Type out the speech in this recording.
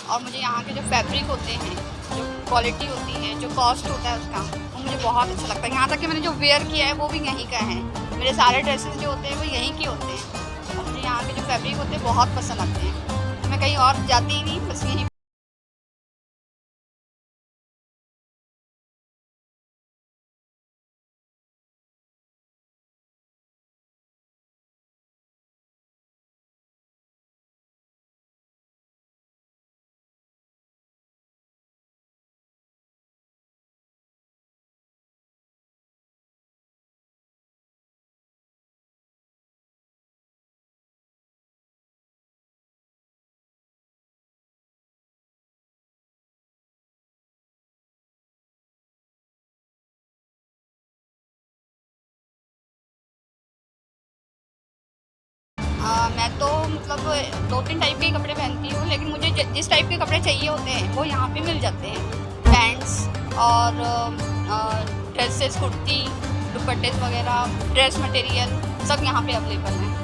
और मुझे यहाँ के जो फैब्रिक होते हैं, जो क्वालिटी होती है, जो कॉस्ट होता है उसका, वो मुझे बहुत अच्छा लगता है। यहाँ तक कि मैंने जो वेयर किया है वो भी यहीं का है। मेरे सारे ड्रेसेस जो होते हैं वो यहीं के होते हैं और मुझे यहाँ के जो फैब्रिक होते हैं बहुत पसंद आते हैं। मैं कहीं और जाती ही नहीं, बस यहीं। मैं तो मतलब 2-3 टाइप के कपड़े पहनती हूँ, लेकिन मुझे जिस टाइप के कपड़े चाहिए होते हैं वो यहाँ पे मिल जाते हैं। पैंट्स और ड्रेसेस, कुर्ती, दुपट्टे वगैरह, ड्रेस मटेरियल सब यहाँ पे अवेलेबल हैं।